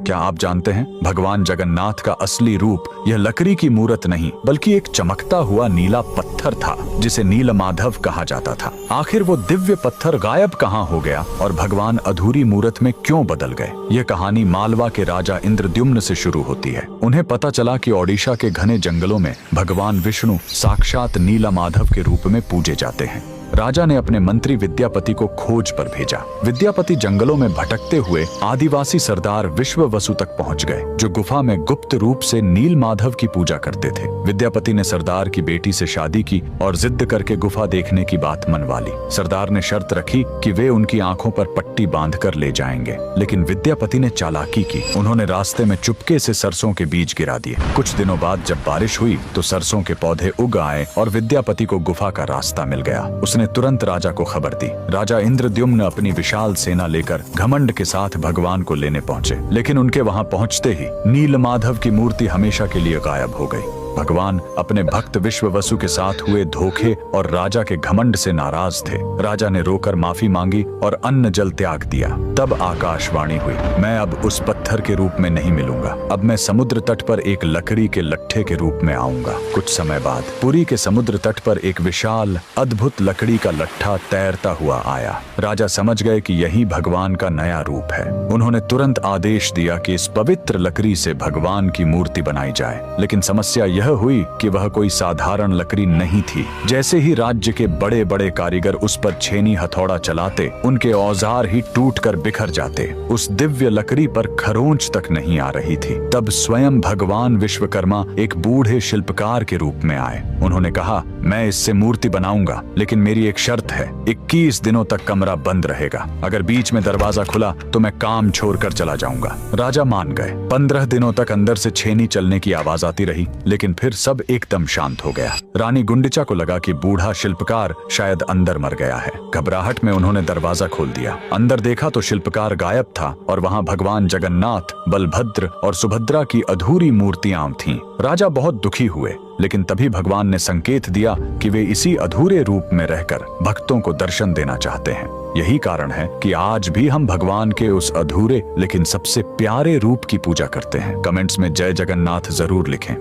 क्या आप जानते हैं भगवान जगन्नाथ का असली रूप यह लकड़ी की मूरत नहीं बल्कि एक चमकता हुआ नीला पत्थर था जिसे नीलमाधव कहा जाता था। आखिर वो दिव्य पत्थर गायब कहाँ हो गया और भगवान अधूरी मूरत में क्यों बदल गए? यह कहानी मालवा के राजा इंद्रद्युम्न से शुरू होती है। उन्हें पता चला कि ओडिशा के घने जंगलों में भगवान विष्णु साक्षात नीलमाधव के रूप में पूजे जाते हैं। राजा ने अपने मंत्री विद्यापति को खोज पर भेजा। विद्यापति जंगलों में भटकते हुए आदिवासी सरदार विश्ववसु तक पहुंच गए, जो गुफा में गुप्त रूप से नीलमाधव की पूजा करते थे। विद्यापति ने सरदार की बेटी से शादी की और जिद करके गुफा देखने की बात मनवा ली। सरदार ने शर्त रखी कि वे उनकी आंखों पर पट्टी बांधकर ले जाएंगे, लेकिन विद्यापति ने चालाकी की। उन्होंने रास्ते में चुपके से सरसों के बीज गिरा दिए। कुछ दिनों बाद जब बारिश हुई तो सरसों के पौधे उग आए और विद्यापति को गुफा का रास्ता मिल गया। उसने तुरंत राजा को खबर दी। राजा इंद्रद्युम्न अपनी विशाल सेना लेकर घमंड के साथ भगवान को लेने पहुंचे, लेकिन उनके वहां पहुंचते ही नीलमाधव की मूर्ति हमेशा के लिए गायब हो गई। भगवान अपने भक्त विश्ववसु के साथ हुए धोखे और राजा के घमंड से नाराज थे। राजा ने रोकर माफी मांगी और अन्न जल त्याग दिया। तब आकाशवाणी हुई, मैं अब उस पत्थर के रूप में नहीं मिलूंगा, अब मैं समुद्र तट पर एक लकड़ी के लट्ठे के रूप में आऊंगा। कुछ समय बाद पुरी के समुद्र तट पर एक विशाल अद्भुत लकड़ी का लट्ठा तैरता हुआ आया। राजा समझ गए कि यही भगवान का नया रूप है। उन्होंने तुरंत आदेश दिया कि इस पवित्र लकड़ी से भगवान की मूर्ति बनाई जाए, लेकिन समस्या यह हुई कि वह कोई साधारण लकड़ी नहीं थी। जैसे ही राज्य के बड़े बड़े कारीगर उस पर छेनी हथौड़ा चलाते, उनके औजार ही टूटकर बिखर जाते। उस दिव्य लकड़ी पर खरोंच तक नहीं आ रही थी। तब स्वयं भगवान विश्वकर्मा एक बूढ़े शिल्पकार के रूप में आए। उन्होंने कहा, मैं इससे मूर्ति बनाऊंगा, लेकिन मेरी एक शर्त है, 21 दिनों तक कमरा बंद रहेगा। अगर बीच में दरवाजा खुला तो मैं काम छोड़कर चला जाऊंगा। राजा मान गए। 15 दिनों तक अंदर से छेनी चलने की आवाज आती रही, लेकिन फिर सब एकदम शांत हो गया। रानी गुंडिचा को लगा कि बूढ़ा शिल्पकार शायद अंदर मर गया है। घबराहट में उन्होंने दरवाजा खोल दिया। अंदर देखा तो शिल्पकार गायब था और वहां भगवान जगन्नाथ, बलभद्र और सुभद्रा की अधूरी मूर्तियां थीं। राजा बहुत दुखी हुए, लेकिन तभी भगवान ने संकेत दिया कि वे इसी अधूरे रूप में रहकर भक्तों को दर्शन देना चाहते हैं। यही कारण है कि आज भी हम भगवान के उस अधूरे लेकिन सबसे प्यारे रूप की पूजा करते हैं। कमेंट्स में जय जगन्नाथ जरूर लिखें।